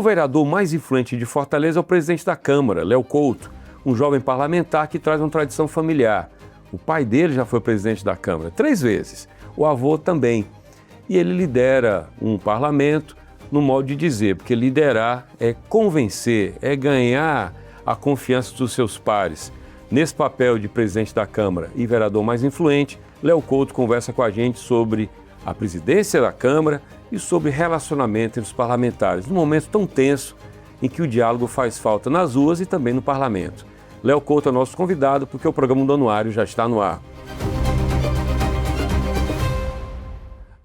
vereador mais influente de Fortaleza é o presidente da Câmara, Léo Couto, um jovem parlamentar que traz uma tradição familiar. O pai dele já foi presidente da Câmara 3 vezes, o avô também. E ele lidera um parlamento no modo de dizer, porque liderar é convencer, é ganhar a confiança dos seus pares. Nesse papel de presidente da Câmara e vereador mais influente, Léo Couto conversa com a gente sobre a presidência da Câmara e sobre relacionamento entre os parlamentares, num momento tão tenso em que o diálogo faz falta nas ruas e também no parlamento. Léo Couto é nosso convidado porque o programa do Anuário já está no ar.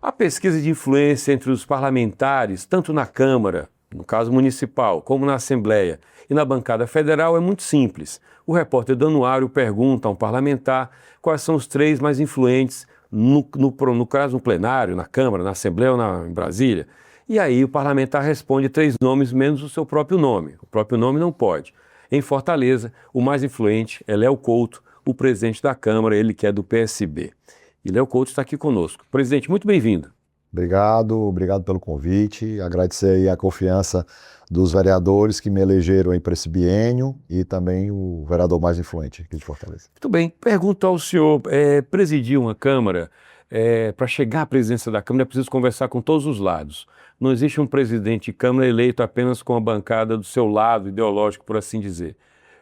A pesquisa de influência entre os parlamentares, tanto na Câmara, no caso municipal, como na Assembleia e na bancada federal é muito simples. O repórter do Anuário pergunta a um parlamentar quais são os 3 mais influentes no caso no plenário, na Câmara, na Assembleia ou em Brasília. E aí o parlamentar responde 3 nomes menos o seu próprio nome. O próprio nome não pode. Em Fortaleza, o mais influente é Léo Couto, o presidente da Câmara, ele que é do PSB. E Léo Couto está aqui conosco. Presidente, muito bem-vindo. Obrigado pelo convite, agradecer aí a confiança dos vereadores que me elegeram aí para esse biênio e também o vereador mais influente aqui de Fortaleza. Muito bem, pergunto ao senhor, presidir uma Câmara, para chegar à presidência da Câmara é preciso conversar com todos os lados. Não existe um presidente de Câmara eleito apenas com a bancada do seu lado ideológico, por assim dizer.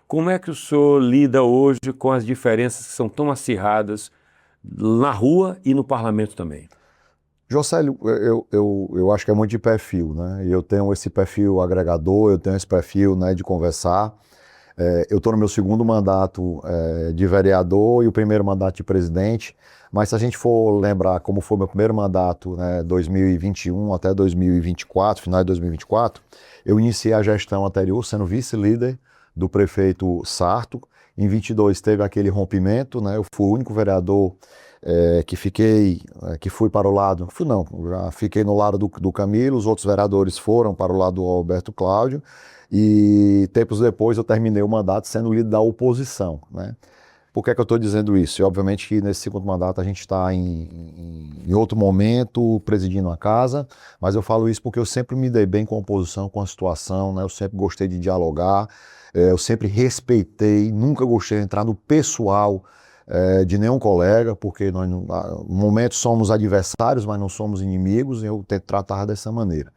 Como é que o senhor lida hoje com as diferenças que são tão acirradas na rua e no parlamento também? Jocélio, eu acho que é muito de perfil, né? Eu tenho esse perfil agregador, eu tenho esse perfil, né, de conversar. Eu estou no meu 2º mandato de vereador e o 1º mandato de presidente, mas se a gente for lembrar como foi meu primeiro mandato, né, 2021 até 2024, final de 2024, eu iniciei a gestão anterior sendo vice-líder do prefeito Sarto. Em 22 teve aquele rompimento, né? Eu fui o único vereador que fui para o lado, já fiquei no lado do Camilo, os outros vereadores foram para o lado do Alberto Cláudio e tempos depois eu terminei o mandato sendo líder da oposição, né? Por que é que eu estou dizendo isso? E obviamente que nesse 2º mandato a gente está em outro momento, presidindo a casa, mas eu falo isso porque eu sempre me dei bem com a oposição, com a situação, né? Eu sempre gostei de dialogar, eu sempre respeitei, nunca gostei de entrar no pessoal de nenhum colega, porque nós no momento somos adversários, mas não somos inimigos, e eu tento tratar dessa maneira.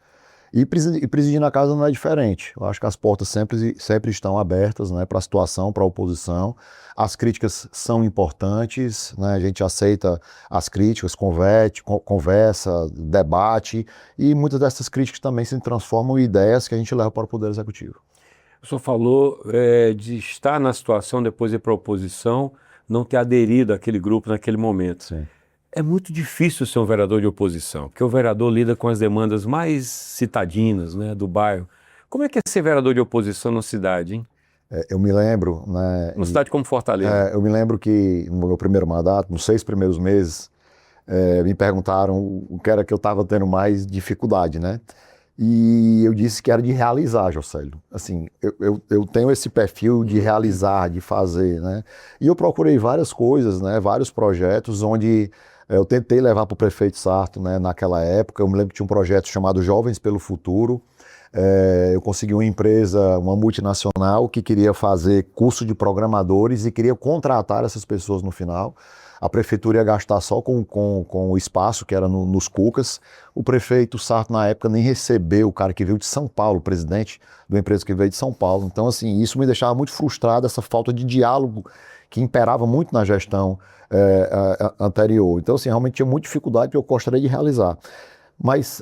E presidir na casa não é diferente. Eu acho que as portas sempre estão abertas, né, para a situação, para a oposição. As críticas são importantes, né, a gente aceita as críticas, conversa, debate, e muitas dessas críticas também se transformam em ideias que a gente leva para o Poder Executivo. O senhor falou de estar na situação, depois ir para a oposição, não ter aderido àquele grupo naquele momento. Sim. É muito difícil ser um vereador de oposição, porque o vereador lida com as demandas mais citadinas, né, do bairro. Como é que é ser vereador de oposição na cidade, hein? Eu me lembro, né? Uma cidade como Fortaleza. Eu me lembro que no meu primeiro mandato, nos 6 primeiros meses, me perguntaram o que era que eu estava tendo mais dificuldade, né? E eu disse que era de realizar, Jocélio. Assim, eu tenho esse perfil de realizar, de fazer, né? E eu procurei várias coisas, né? Vários projetos onde eu tentei levar para o prefeito Sarto, né? Naquela época. Eu me lembro que tinha um projeto chamado Jovens pelo Futuro. Eu consegui uma empresa, uma multinacional, que queria fazer curso de programadores e queria contratar essas pessoas no final. A prefeitura ia gastar só com o espaço, que era nos Cucas. O prefeito Sarto, na época, nem recebeu o cara que veio de São Paulo, o presidente de uma empresa que veio de São Paulo. Então, assim, isso me deixava muito frustrado, essa falta de diálogo que imperava muito na gestão anterior. Então, assim, realmente tinha muita dificuldade que eu gostaria de realizar. Mas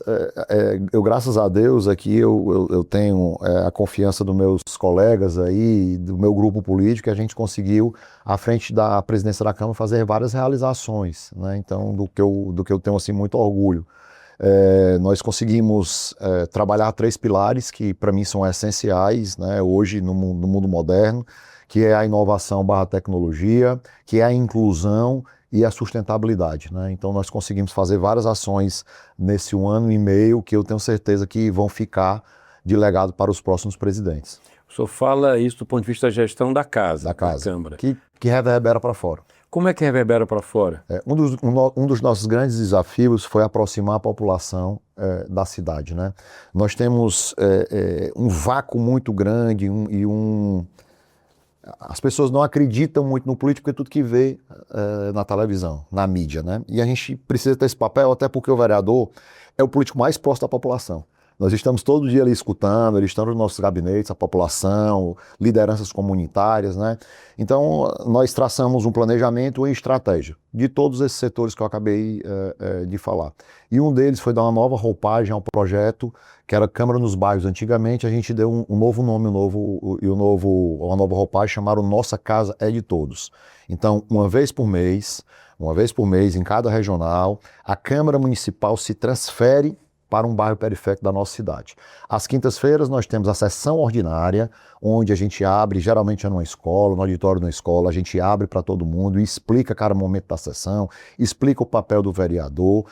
eu, graças a Deus, aqui eu tenho a confiança dos meus colegas aí, do meu grupo político, que a gente conseguiu, à frente da presidência da Câmara, fazer várias realizações, né? Então, do que eu tenho assim, muito orgulho. Nós conseguimos trabalhar 3 pilares que, para mim, são essenciais, né, hoje no mundo moderno, que é a inovação / tecnologia, que é a inclusão e a sustentabilidade, né? Então nós conseguimos fazer várias ações nesse 1 ano e meio que eu tenho certeza que vão ficar de legado para os próximos presidentes. O senhor fala isso do ponto de vista da gestão da casa, da Câmara. Que reverbera para fora. Como é que reverbera para fora? Um dos nossos grandes desafios foi aproximar a população da cidade, né? Nós temos um vácuo muito grande as pessoas não acreditam muito no político porque tudo que vê na televisão, na mídia, né? E a gente precisa ter esse papel, até porque o vereador é o político mais próximo da população. Nós estamos todo dia ali escutando, eles estão nos nossos gabinetes, a população, lideranças comunitárias, né? Então, nós traçamos um planejamento e estratégia de todos esses setores que eu acabei de falar. E um deles foi dar uma nova roupagem ao projeto, que era Câmara nos Bairros. Antigamente, a gente deu um novo nome, uma nova roupagem, chamaram Nossa Casa é de Todos. Então, uma vez por mês, em cada regional, a Câmara Municipal se transfere para um bairro periférico da nossa cidade. Às quintas-feiras nós temos a sessão ordinária, onde a gente abre, geralmente é numa escola, no auditório de uma escola, a gente abre para todo mundo e explica cada momento da sessão, explica o papel do vereador.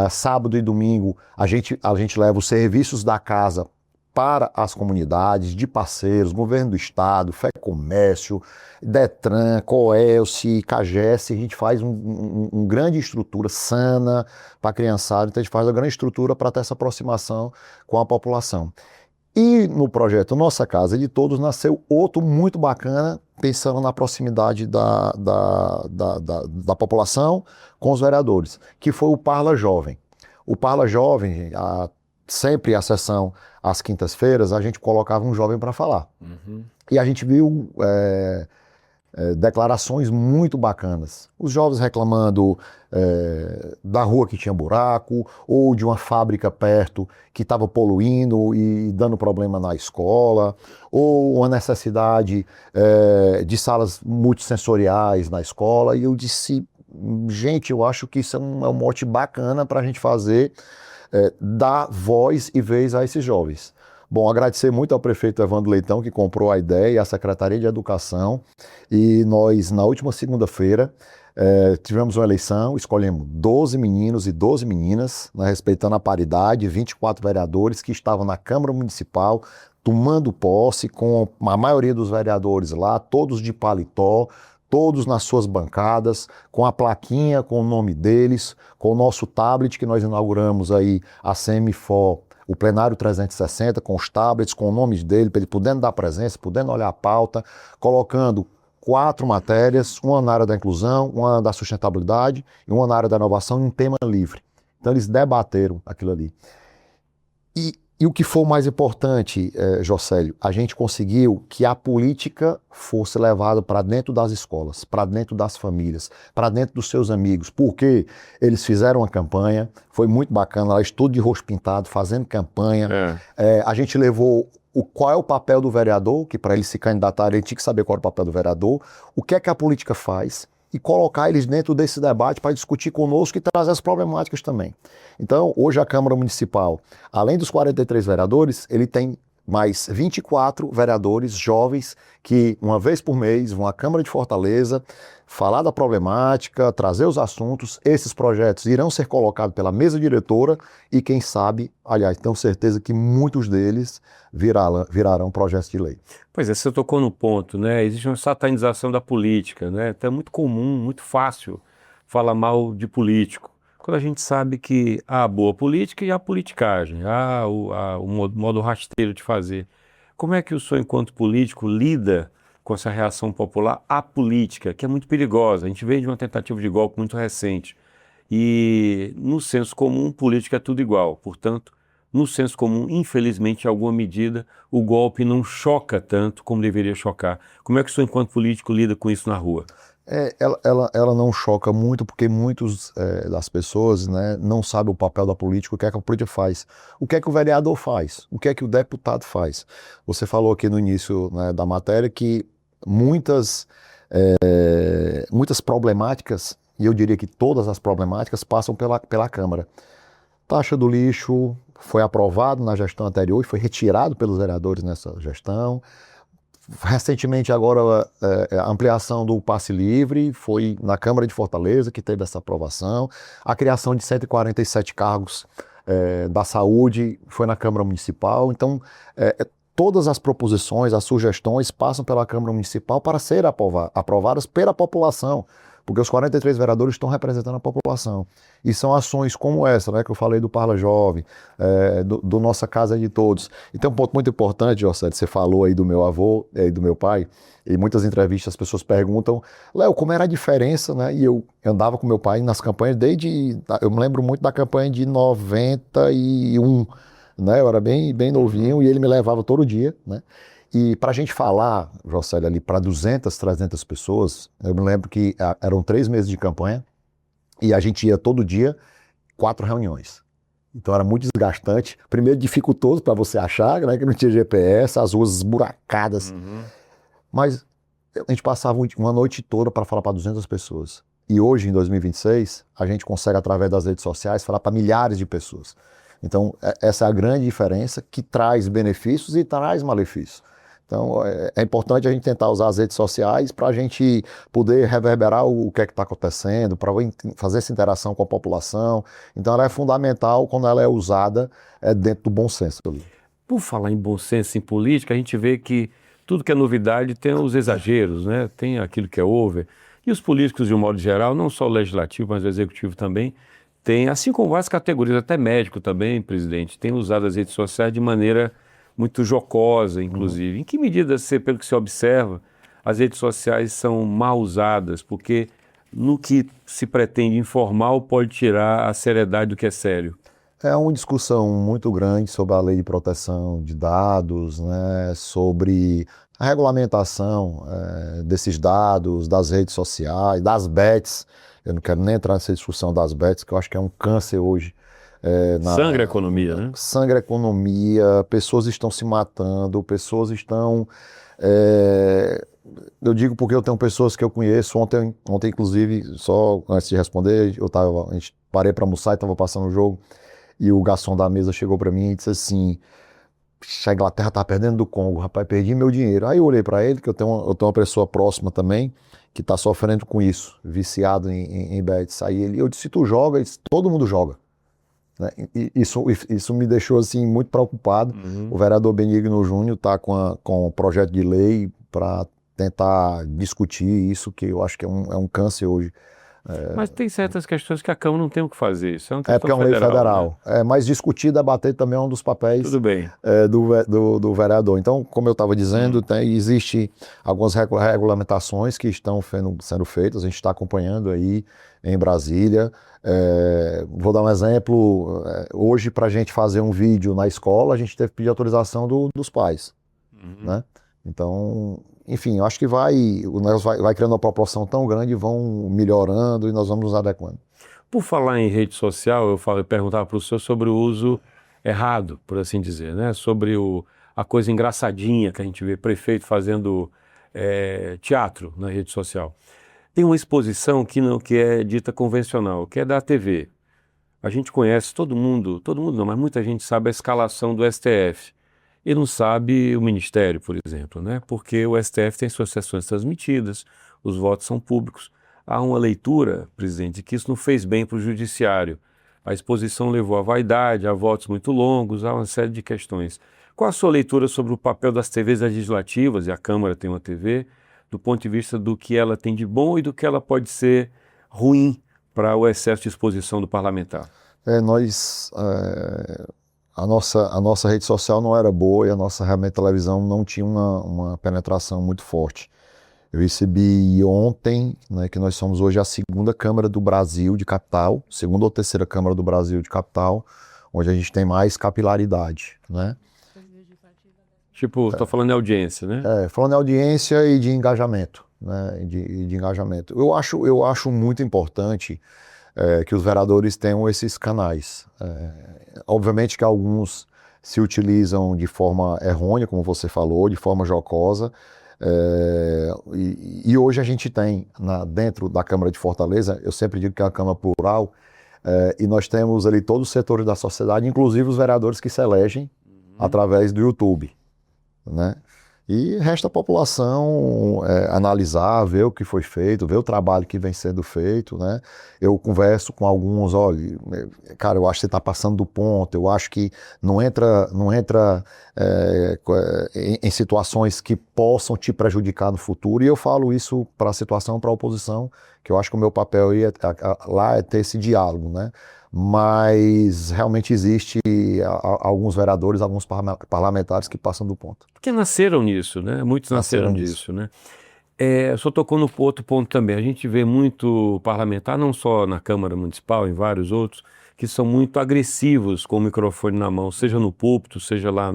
Sábado e domingo a gente leva os serviços da casa para as comunidades, de parceiros, governo do estado, FEComércio, Detran, Coelce, CAGES. A gente faz uma grande estrutura sana para a criançada, então a gente faz uma grande estrutura para ter essa aproximação com a população. E no projeto Nossa Casa de Todos nasceu outro muito bacana, pensando na proximidade da população com os vereadores, que foi o Parla Jovem. O Parla Jovem, sempre a sessão às quintas-feiras, a gente colocava um jovem para falar. Uhum. E a gente viu declarações muito bacanas. Os jovens reclamando da rua que tinha buraco, ou de uma fábrica perto que estava poluindo e dando problema na escola, ou uma necessidade de salas multissensoriais na escola. E eu disse, gente, eu acho que isso é um mote bacana para a gente fazer, dar voz e vez a esses jovens. Bom, agradecer muito ao prefeito Evandro Leitão, que comprou a ideia, e à Secretaria de Educação. E nós, na última segunda-feira, tivemos uma eleição, escolhemos 12 meninos e 12 meninas, né, respeitando a paridade, 24 vereadores que estavam na Câmara Municipal, tomando posse, com a maioria dos vereadores lá, todos de paletó, todos nas suas bancadas, com a plaquinha, com o nome deles, com o nosso tablet que nós inauguramos aí, a CMFO, o plenário 360, com os tablets, com o nome dele, para ele podendo dar presença, podendo olhar a pauta, colocando 4 matérias, uma na área da inclusão, uma da sustentabilidade e uma na área da inovação, em um tema livre. Então eles debateram aquilo ali. E o que foi o mais importante, Jocélio, a gente conseguiu que a política fosse levada para dentro das escolas, para dentro das famílias, para dentro dos seus amigos, porque eles fizeram uma campanha, foi muito bacana, lá estudo de rosto pintado, fazendo campanha. A gente levou qual é o papel do vereador, que para ele se candidatar ele tinha que saber qual é o papel do vereador, o que é que a política faz, e colocar eles dentro desse debate para discutir conosco e trazer as problemáticas também. Então, hoje a Câmara Municipal, além dos 43 vereadores, ele tem mais 24 vereadores jovens que, uma vez por mês, vão à Câmara de Fortaleza, falar da problemática, trazer os assuntos. Esses projetos irão ser colocados pela mesa diretora e, quem sabe, aliás, tenho certeza que muitos deles virarão projetos de lei. Pois é, você tocou no ponto, né? Existe uma satanização da política, né? Então é muito comum, muito fácil falar mal de político, quando a gente sabe que há a boa política e a politicagem, há o modo rasteiro de fazer. Como é que o senhor, enquanto político, lida com essa reação popular à política, que é muito perigosa? A gente vem de uma tentativa de golpe muito recente. E no senso comum, política é tudo igual. Portanto, no senso comum, infelizmente, em alguma medida, o golpe não choca tanto como deveria chocar. Como é que o senhor, enquanto político, lida com isso na rua? Ela não choca muito porque muitas das pessoas, né, não sabem o papel da política, o que é que a política faz, o que é que o vereador faz, o que é que o deputado faz. Você falou aqui no início, né, da matéria que muitas problemáticas, e eu diria que todas as problemáticas passam pela Câmara. Taxa do lixo foi aprovado na gestão anterior e foi retirado pelos vereadores nessa gestão. Recentemente agora a ampliação do passe livre foi na Câmara de Fortaleza que teve essa aprovação. A criação de 147 cargos da saúde foi na Câmara Municipal. Então todas as proposições, as sugestões passam pela Câmara Municipal para serem aprovadas pela população. porque os 43 vereadores estão representando a população. E são ações como essa, né, que eu falei do Parla Jovem, do Nossa Casa de Todos. Então, um ponto muito importante, José, você falou aí do meu avô e do meu pai, e em muitas entrevistas as pessoas perguntam, Léo, como era a diferença, né? E eu andava com meu pai nas campanhas eu me lembro muito da campanha de 91, né? Eu era bem novinho e ele me levava todo dia, né? E para a gente falar, José, ali para 200, 300 pessoas, eu me lembro que eram 3 meses de campanha e a gente ia todo dia, 4 reuniões. Então era muito desgastante. Primeiro dificultoso para você achar, né? Que não tinha GPS, as ruas esburacadas. Mas a gente passava uma noite toda para falar para 200 pessoas. E hoje, em 2026, a gente consegue, através das redes sociais, falar para milhares de pessoas. Então, essa é a grande diferença que traz benefícios e traz malefícios. Então, é importante a gente tentar usar as redes sociais para a gente poder reverberar o que é que está acontecendo, para fazer essa interação com a população. Então, ela é fundamental quando ela é usada dentro do bom senso. Por falar em bom senso em política, a gente vê que tudo que é novidade tem os exageros, né? Tem aquilo que é over. E os políticos, de um modo geral, não só o legislativo, mas o executivo também, tem, assim como várias categorias, até médico também, presidente, tem usado as redes sociais de maneira muito jocosa, inclusive. Em que medida, pelo que se observa, as redes sociais são mal usadas? Porque no que se pretende informal pode tirar a seriedade do que é sério. É uma discussão muito grande sobre a lei de proteção de dados, né, sobre a regulamentação desses dados, das redes sociais, das bets. Eu não quero nem entrar nessa discussão das bets, que eu acho que é um câncer hoje. Sangra a economia, né? Sangra a economia, pessoas estão se matando, pessoas estão... eu digo porque eu tenho pessoas que eu conheço. Ontem inclusive, só antes de responder, a gente parei para almoçar e estava passando o jogo. E o garçom da mesa chegou para mim e disse assim, a Inglaterra tá perdendo do Congo, rapaz, perdi meu dinheiro. Aí eu olhei para ele, que eu tenho uma pessoa próxima também, que está sofrendo com isso, viciado em bets. Aí eu disse, se tu joga, disse, todo mundo joga. Né? E isso me deixou assim, muito preocupado. O vereador Benigno Júnior está com um projeto de lei para tentar discutir isso, que eu acho que é um câncer hoje. Mas tem certas questões que a Câmara não tem o que fazer. Isso é uma questão porque é uma lei federal. Né? Mas discutir, debater também é um dos papéis Tudo bem. Do vereador. Então, como eu estava dizendo, existe algumas regulamentações que estão sendo feitas, a gente está acompanhando aí em Brasília. Vou dar um exemplo. Hoje, para a gente fazer um vídeo na escola, a gente teve que pedir autorização dos pais. Né? Então... Enfim, eu acho que o negócio vai criando uma proporção tão grande, vão melhorando e nós vamos nos adequando. Por falar em rede social, eu perguntava para o senhor sobre o uso errado, por assim dizer, né? Sobre a coisa engraçadinha que a gente vê prefeito fazendo teatro na rede social. Tem uma exposição que é dita convencional, que é da TV. A gente conhece, todo mundo não, mas muita gente sabe a escalação do STF. E não sabe o Ministério, por exemplo, né? Porque o STF tem suas sessões transmitidas, os votos são públicos. Há uma leitura, presidente, que isso não fez bem para o Judiciário. A exposição levou à vaidade, a votos muito longos, há uma série de questões. Qual a sua leitura sobre o papel das TVs legislativas, e a Câmara tem uma TV, do ponto de vista do que ela tem de bom e do que ela pode ser ruim para o excesso de exposição do parlamentar? A nossa rede social não era boa e a nossa realmente televisão não tinha uma penetração muito forte. Eu recebi ontem, né, que nós somos hoje a segunda Câmara do Brasil de capital, segunda ou terceira Câmara do Brasil de capital, onde a gente tem mais capilaridade, né? Tipo, estou falando de audiência, né? Falando de audiência e de engajamento, né? De engajamento. Eu acho muito importante que os vereadores tenham esses canais. Obviamente que alguns se utilizam de forma errônea, como você falou, de forma jocosa, e hoje a gente tem, dentro da Câmara de Fortaleza, eu sempre digo que é a Câmara plural, e nós temos ali todos os setores da sociedade, inclusive os vereadores que se elegem através do YouTube, né? E resta a população analisar, ver o que foi feito, ver o trabalho que vem sendo feito, né? Eu converso com alguns, olha, cara, eu acho que você está passando do ponto, eu acho que não entra em situações que possam te prejudicar no futuro, e eu falo isso para a situação, para a oposição, que eu acho que o meu papel aí lá é ter esse diálogo, né? Mas realmente existe alguns vereadores, alguns parlamentares que passam do ponto. Porque nasceram nisso, né? Muitos nasceram disso, né? O senhor tocou no outro ponto também. A gente vê muito parlamentar, não só na Câmara Municipal, em vários outros, que são muito agressivos com o microfone na mão, seja no púlpito, seja lá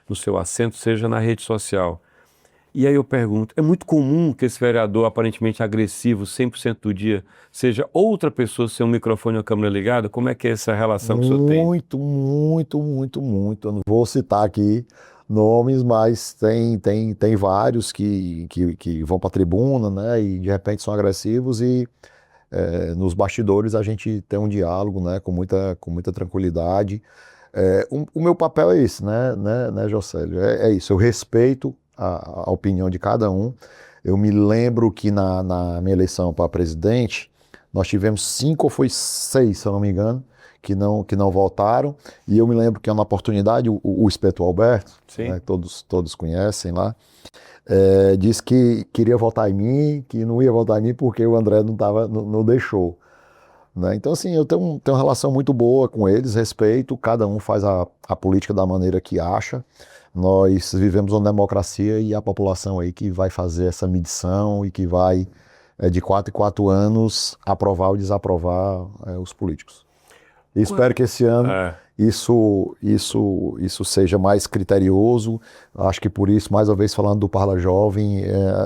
no seu assento, seja na rede social. E aí eu pergunto, é muito comum que esse vereador aparentemente agressivo 100% do dia seja outra pessoa sem um microfone ou a câmera ligada? Como é que é essa relação que o senhor tem? Muito, muito, muito, muito. Eu não vou citar aqui nomes, mas tem vários que vão para a tribuna, né, e de repente são agressivos e nos bastidores a gente tem um diálogo, né, com muita tranquilidade. O meu papel é esse, né, Jocélio? É isso, eu respeito a opinião de cada um. Eu me lembro que na minha eleição para presidente, nós tivemos 5 ou foi 6, se eu não me engano, que não votaram, e eu me lembro que é uma oportunidade, o Espeto Alberto, né, todos conhecem lá, disse que queria votar em mim, que não ia votar em mim porque o André não deixou. Né? Então, assim, eu tenho uma relação muito boa com eles, respeito, cada um faz a política da maneira que acha. Nós vivemos uma democracia e a população aí que vai fazer essa medição e que vai, de 4 em 4 anos, aprovar ou desaprovar os políticos. E espero que esse ano isso seja mais criterioso. Acho que por isso, mais uma vez falando do Parla Jovem,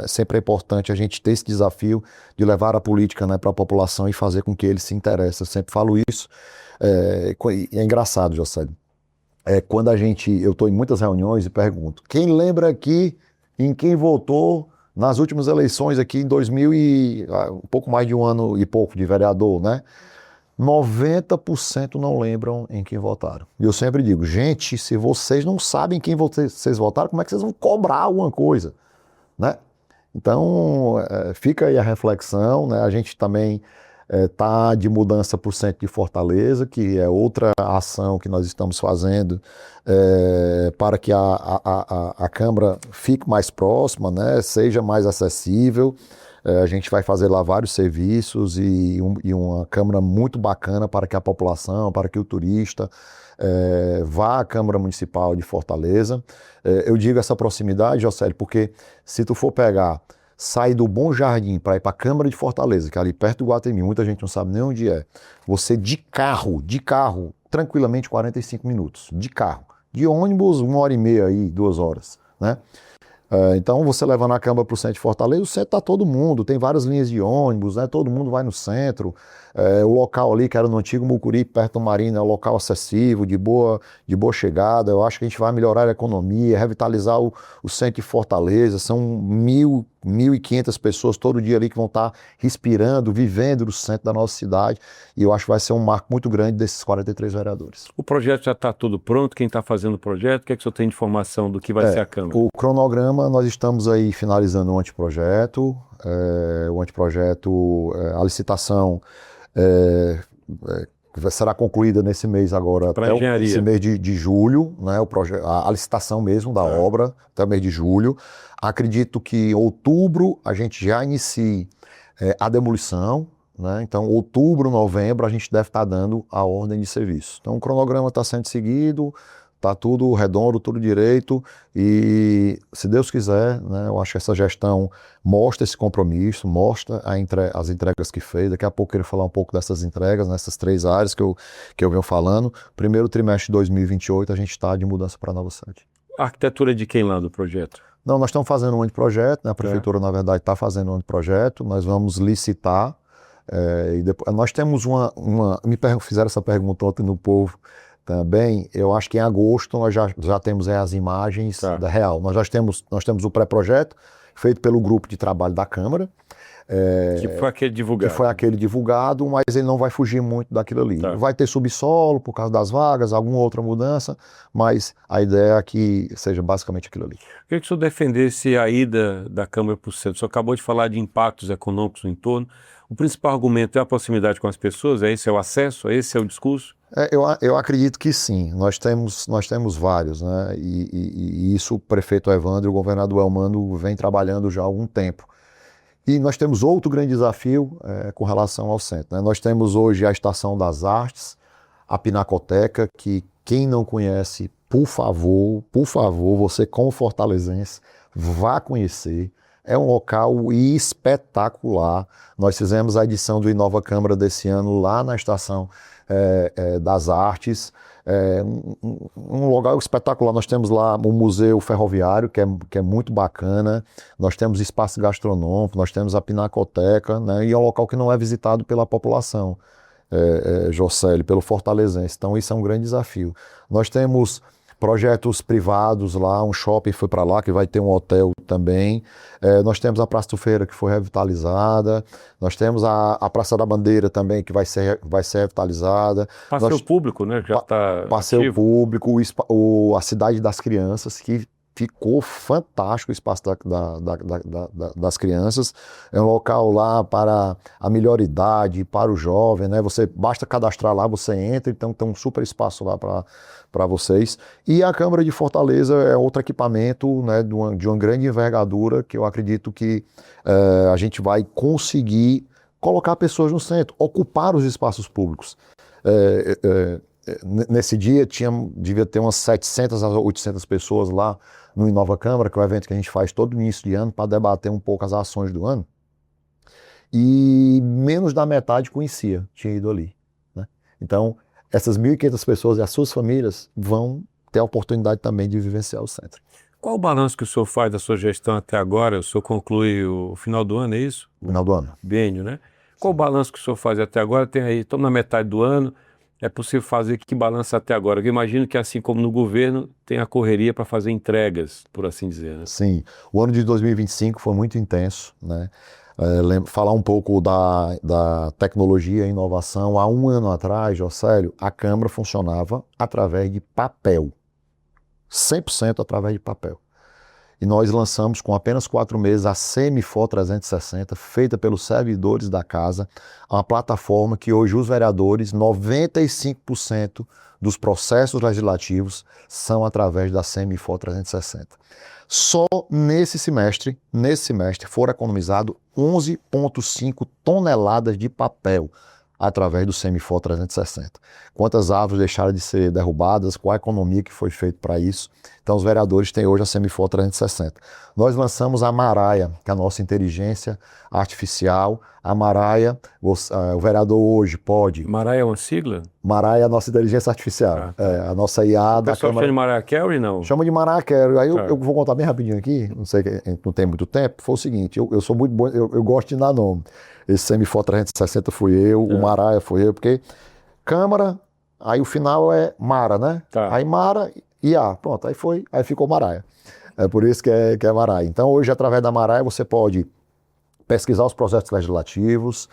sempre é importante a gente ter esse desafio de levar a política, né, para a população e fazer com que eles se interessem. Eu sempre falo isso. É engraçado, Jocélio. Quando eu estou em muitas reuniões e pergunto, quem lembra aqui em quem votou nas últimas eleições aqui em 2000 e um pouco mais de um ano e pouco de vereador, né? 90% não lembram em quem votaram. E eu sempre digo, gente, se vocês não sabem quem vocês votaram, como é que vocês vão cobrar alguma coisa, né? Então, fica aí a reflexão, né? A gente também está de mudança para o centro de Fortaleza, que é outra ação que nós estamos fazendo para que a Câmara fique mais próxima, né? Seja mais acessível. A gente vai fazer lá vários serviços e uma Câmara muito bacana para que a população, para que o turista vá à Câmara Municipal de Fortaleza. Eu digo essa proximidade, Jocélio, porque se tu for sair do Bom Jardim para ir para a Câmara de Fortaleza, que é ali perto do Guatemi, muita gente não sabe nem onde é, você de carro, tranquilamente 45 minutos, de carro. De ônibus, 1h30 aí, 2 horas, né? Então, você levando a Câmara para o centro de Fortaleza, o centro está todo mundo, tem várias linhas de ônibus, né? Todo mundo vai no centro. O local ali, que era no antigo Mucuri, perto do Marina, é um local acessível, de boa chegada. Eu acho que a gente vai melhorar a economia, revitalizar o centro de Fortaleza. São 1.500 pessoas todo dia ali que vão estar respirando, vivendo no centro da nossa cidade. E eu acho que vai ser um marco muito grande desses 43 vereadores. O projeto já está tudo pronto? Quem está fazendo o projeto? O que é que o senhor tem de informação do que vai ser a Câmara? O cronograma, nós estamos aí finalizando o anteprojeto. A licitação será concluída nesse mês agora, até esse mês de julho, né? A licitação mesmo da obra, até o mês de julho. Acredito que em outubro a gente já inicie a demolição, né? Então, outubro, novembro, a gente deve estar dando a ordem de serviço. Então, o cronograma está sendo seguido, está tudo redondo, tudo direito e, se Deus quiser, né, eu acho que essa gestão mostra esse compromisso, mostra as entregas que fez. Daqui a pouco eu quero falar um pouco dessas entregas, nessas 3 áreas que eu venho falando. Primeiro trimestre de 2028 a gente está de mudança para a nova sede. A arquitetura de quem lá do projeto? Não, nós estamos fazendo um anteprojeto, né? A Prefeitura, na verdade, está fazendo um anteprojeto, nós vamos licitar. E depois, nós temos fizeram essa pergunta ontem no Povo, também. Eu acho que em agosto nós já temos as imagens da real. Nós temos o pré-projeto feito pelo grupo de trabalho da Câmara. Que foi aquele divulgado. Que foi aquele divulgado, mas ele não vai fugir muito daquilo ali. Tá. Vai ter subsolo por causa das vagas, alguma outra mudança, mas a ideia é que seja basicamente aquilo ali. Eu queria que o senhor defendesse a ida da Câmara para o centro. O senhor acabou de falar de impactos econômicos no entorno. O principal argumento é a proximidade com as pessoas? Esse é o acesso? Esse é o discurso? Eu acredito que sim. Nós temos vários, né? E isso o prefeito Evandro e o governador Elmano vem trabalhando já há algum tempo. E nós temos outro grande desafio com relação ao centro, né? Nós temos hoje a Estação das Artes, a Pinacoteca, que quem não conhece, por favor, você como fortalezense, vá conhecer. É um local espetacular. Nós fizemos a edição do Inova Câmara desse ano lá na Estação das Artes. Um lugar espetacular. Nós temos lá o Museu Ferroviário, que é muito bacana. Nós temos espaço gastronômico, nós temos a Pinacoteca, né? E é um local que não é visitado pela população, Jocélio, pelo fortalezense. Então isso é um grande desafio. Nós temos projetos privados lá, um shopping foi para lá, que vai ter um hotel também. Nós temos a Praça do Feira, que foi revitalizada. Nós temos a Praça da Bandeira também, que vai ser revitalizada. Passeio público, né? Já está Passeio ativo. público, a Cidade das Crianças, que ficou fantástico o espaço das crianças. É um local lá para a melhor idade, para o jovem, né? Você basta cadastrar lá, você entra, então tem um super espaço lá para vocês. E a Câmara de Fortaleza é outro equipamento, né, de uma grande envergadura, que eu acredito que a gente vai conseguir colocar pessoas no centro, ocupar os espaços públicos. Nesse dia devia ter umas 700 a 800 pessoas lá no Inova Câmara, que é o evento que a gente faz todo início de ano para debater um pouco as ações do ano. E menos da metade tinha ido ali, né? Então, essas 1.500 pessoas e as suas famílias vão ter a oportunidade também de vivenciar o centro. Qual o balanço que o senhor faz da sua gestão até agora? O senhor conclui o final do ano, é isso? Final do ano. Biênio, né? Qual o balanço que o senhor faz até agora? Tem aí, estamos na metade do ano. É possível fazer que balanço até agora? Eu imagino que, assim como no governo, tem a correria para fazer entregas, por assim dizer, né? Sim, o ano de 2025 foi muito intenso, né? Falar um pouco da tecnologia e inovação. Há um ano atrás, Jocélio, a Câmara funcionava através de papel, 100% através de papel. E nós lançamos, com apenas 4 meses, a Semifor 360, feita pelos servidores da casa, uma plataforma que hoje os vereadores, 95% dos processos legislativos são através da Semifor 360. Só nesse semestre, foram economizados 11,5 toneladas de papel através do Semifor 360. Quantas árvores deixaram de ser derrubadas, qual a economia que foi feita para isso. Então os vereadores têm hoje a Semifor 360. Nós lançamos a Maraia, que é a nossa inteligência artificial. A Maraia, o vereador hoje pode... Maraia é uma sigla? Maraia é a nossa inteligência artificial, a nossa IA o da pessoal Câmara... chama de Mariah Carey, não? Chama de Mariah Carey. Aí eu vou contar bem rapidinho aqui, não sei, não tem muito tempo. Foi o seguinte, eu sou muito bom, eu gosto de dar nome. Esse Semifor 360 fui eu, o Maraia foi eu, porque Câmara, aí o final é Mara, né? Tá. Aí Mara e A, pronto, aí ficou Maraia. É por isso que é Maraia. Então hoje, através da Maraia, você pode pesquisar os processos legislativos,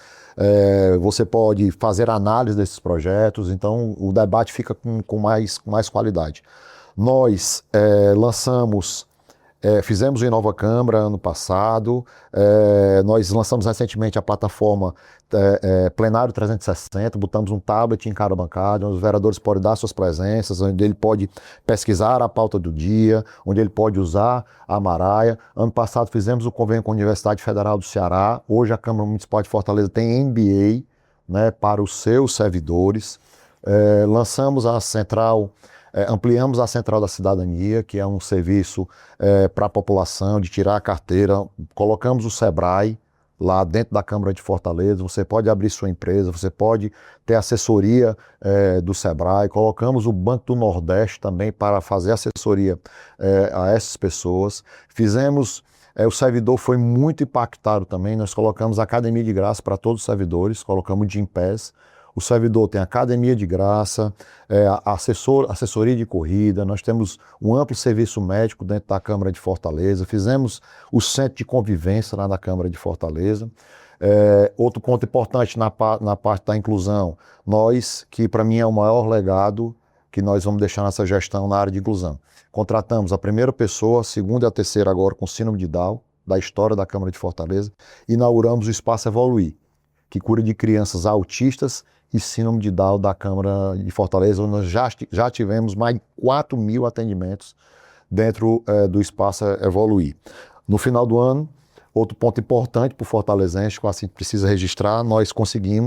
você pode fazer análise desses projetos, então o debate fica com mais qualidade. Nós fizemos o Inova Câmara ano passado, nós lançamos recentemente a plataforma Plenário 360, botamos um tablet em cada bancada, onde os vereadores podem dar suas presenças, onde ele pode pesquisar a pauta do dia, onde ele pode usar a Maraia. Ano passado fizemos o convênio com a Universidade Federal do Ceará, hoje a Câmara Municipal de Fortaleza tem MBA, né, para os seus servidores. Lançamos a central... ampliamos a Central da Cidadania, que é um serviço para a população, de tirar a carteira. Colocamos o Sebrae lá dentro da Câmara de Fortaleza. Você pode abrir sua empresa, você pode ter assessoria do Sebrae. Colocamos o Banco do Nordeste também para fazer assessoria a essas pessoas. O servidor foi muito impactado também. Nós colocamos a academia de graça para todos os servidores, colocamos o Gympass. O servidor tem academia de graça, assessoria de corrida, nós temos um amplo serviço médico dentro da Câmara de Fortaleza, fizemos o centro de convivência lá na Câmara de Fortaleza. Outro ponto importante na parte da inclusão, que para mim é o maior legado que nós vamos deixar nessa gestão na área de inclusão. Contratamos a primeira pessoa, a segunda e a terceira agora com síndrome de Down, da história da Câmara de Fortaleza, e inauguramos o Espaço Evoluir, que cura de crianças autistas e síndrome de Down da Câmara de Fortaleza, onde nós já tivemos mais de 4.000 atendimentos dentro do Espaço Evoluir. No final do ano, outro ponto importante para o fortalezense, que assim precisa registrar, nós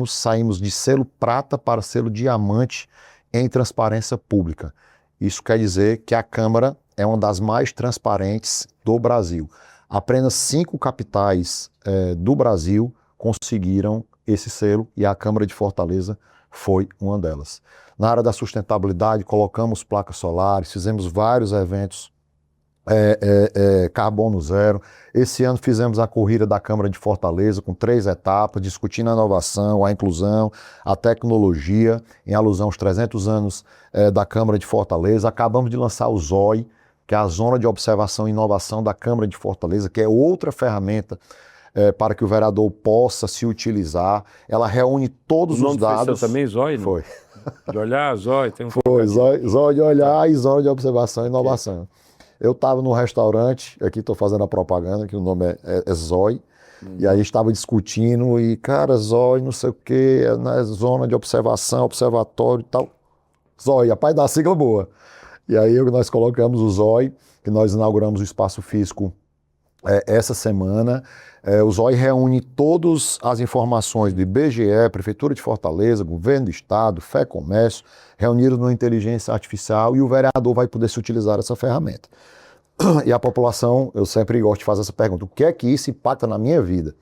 saímos de selo prata para selo diamante em transparência pública. Isso quer dizer que a Câmara é uma das mais transparentes do Brasil. Apenas 5 capitais do Brasil conseguiram esse selo e a Câmara de Fortaleza foi uma delas. Na área da sustentabilidade, colocamos placas solares, fizemos vários eventos carbono zero. Esse ano fizemos a corrida da Câmara de Fortaleza com 3 etapas, discutindo a inovação, a inclusão, a tecnologia, em alusão aos 300 anos da Câmara de Fortaleza. Acabamos de lançar o ZOI, que é a Zona de Observação e Inovação da Câmara de Fortaleza, que é outra ferramenta para que o vereador possa se utilizar. Ela reúne todos os dados. O nome também, ZOI? Não? Foi. De olhar, ZOI. Tem um Foi, ZOI de olhar e Zona de Observação e Inovação. Eu estava no restaurante, aqui estou fazendo a propaganda, que o nome é ZOI, e aí estava discutindo, e cara, ZOI, não sei o quê, na Zona de Observação, Observatório e tal. ZOI, rapaz, dá sigla boa. E aí nós colocamos o ZOI, que nós inauguramos o Espaço Físico essa semana. O ZOI reúne todas as informações do IBGE, Prefeitura de Fortaleza, Governo do Estado, FEComércio, reunidos numa inteligência artificial, e o vereador vai poder se utilizar essa ferramenta. E a população, eu sempre gosto de fazer essa pergunta, o que é que isso impacta na minha vida?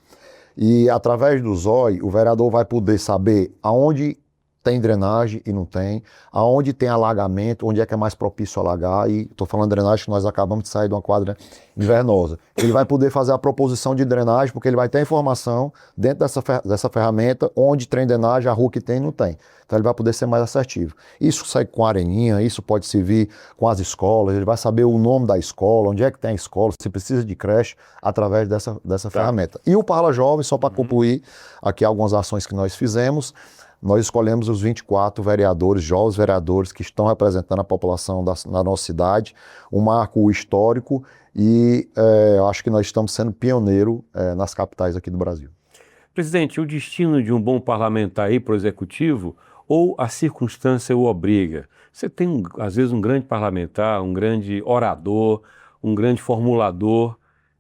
E através do ZOI, o vereador vai poder saber aonde tem drenagem e não tem, aonde tem alagamento, onde é que é mais propício a alagar, e estou falando de drenagem que nós acabamos de sair de uma quadra invernosa. Ele vai poder fazer a proposição de drenagem, porque ele vai ter a informação dentro dessa ferramenta, onde tem drenagem, a rua que tem e não tem. Então ele vai poder ser mais assertivo. Isso sai com a areninha, isso pode servir com as escolas, ele vai saber o nome da escola, onde é que tem a escola, se precisa de creche, através dessa ferramenta. E o Parla Jovem, só para concluir aqui algumas ações que nós fizemos, nós escolhemos os 24 vereadores, jovens vereadores que estão representando a população na nossa cidade, um marco histórico, e acho que nós estamos sendo pioneiro nas capitais aqui do Brasil. Presidente, o destino de um bom parlamentar aí para o executivo, ou a circunstância o obriga? Você tem, às vezes, um grande parlamentar, um grande orador, um grande formulador,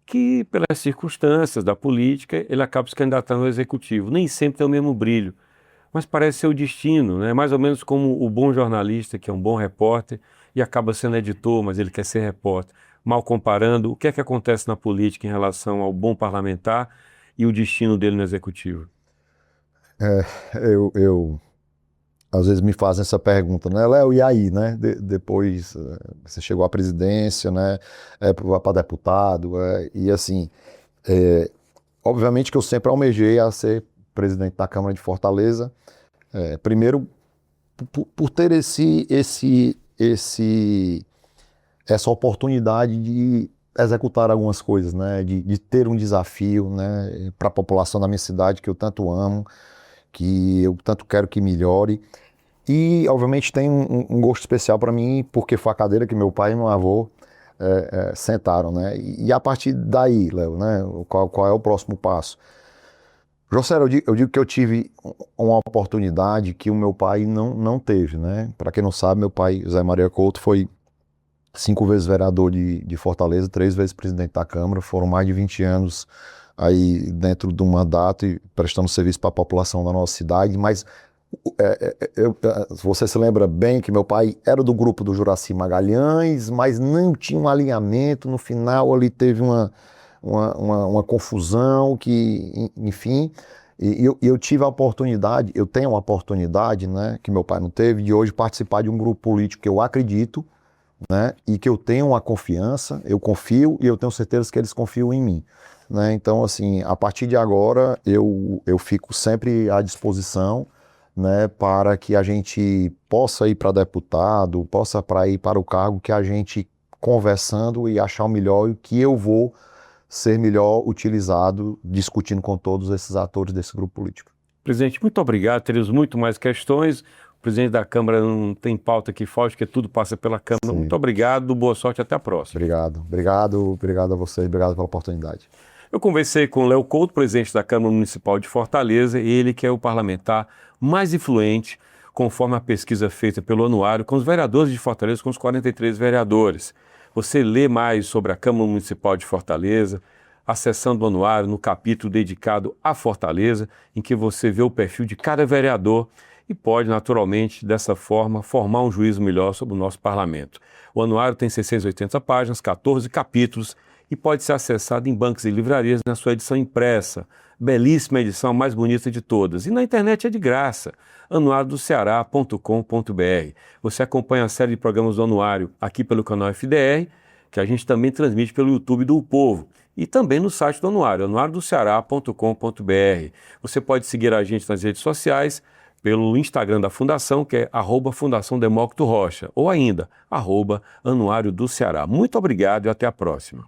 que pelas circunstâncias da política, ele acaba se candidatando ao executivo. Nem sempre tem o mesmo brilho. Mas parece ser o destino, né? Mais ou menos como o bom jornalista, que é um bom repórter, e acaba sendo editor, mas ele quer ser repórter. Mal comparando, o que é que acontece na política em relação ao bom parlamentar e o destino dele no executivo? Às vezes me fazem essa pergunta, né, Léo, e aí, né? Depois você chegou à presidência, né? Para deputado, e assim, obviamente que eu sempre almejei a ser presidente da Câmara de Fortaleza, primeiro por ter essa oportunidade de executar algumas coisas, né, de ter um desafio, né, para a população da minha cidade, que eu tanto amo, que eu tanto quero que melhore. E, obviamente, tem um gosto especial para mim, porque foi a cadeira que meu pai e meu avô sentaram, né? E a partir daí, Léo, né, qual é o próximo passo? José, eu digo que eu tive uma oportunidade que o meu pai não teve, né? Para quem não sabe, meu pai, José Maria Couto, foi 5 vezes vereador de Fortaleza, 3 vezes presidente da Câmara, foram mais de 20 anos aí dentro do mandato e prestando serviço para a população da nossa cidade, mas você se lembra bem que meu pai era do grupo do Juracy Magalhães, mas não tinha um alinhamento, no final ali teve uma confusão que, enfim, e eu tive a oportunidade, eu tenho a oportunidade, né, que meu pai não teve, de hoje participar de um grupo político que eu acredito, né, e que eu tenho uma confiança, eu confio e eu tenho certeza que eles confiam em mim, né? Então, assim, a partir de agora eu fico sempre à disposição, né, para que a gente possa ir para deputado, possa ir para o cargo que a gente conversando e achar o melhor e que eu vou ser melhor utilizado discutindo com todos esses atores desse grupo político. Presidente, muito obrigado. Teremos muito mais questões. O presidente da Câmara não tem pauta que foge, porque tudo passa pela Câmara. Sim. Muito obrigado, boa sorte, até a próxima. Obrigado a vocês, obrigado pela oportunidade. Eu conversei com o Léo Couto, presidente da Câmara Municipal de Fortaleza, ele que é o parlamentar mais influente, conforme a pesquisa feita pelo Anuário, com os vereadores de Fortaleza, com os 43 vereadores. Você lê mais sobre a Câmara Municipal de Fortaleza, acessando o Anuário no capítulo dedicado à Fortaleza, em que você vê o perfil de cada vereador e pode, naturalmente, dessa forma, formar um juízo melhor sobre o nosso parlamento. O Anuário tem 680 páginas, 14 capítulos e pode ser acessado em bancos e livrarias na sua edição impressa. Belíssima edição, a mais bonita de todas. E na internet é de graça, anuariodoceará.com.br. Você acompanha a série de programas do Anuário aqui pelo canal FDR, que a gente também transmite pelo YouTube do O Povo, e também no site do Anuário, anuariodoceará.com.br. Você pode seguir a gente nas redes sociais, pelo Instagram da Fundação, que é @Fundação Demócrito Rocha, ou ainda, @Anuário do Ceará. Muito obrigado e até a próxima.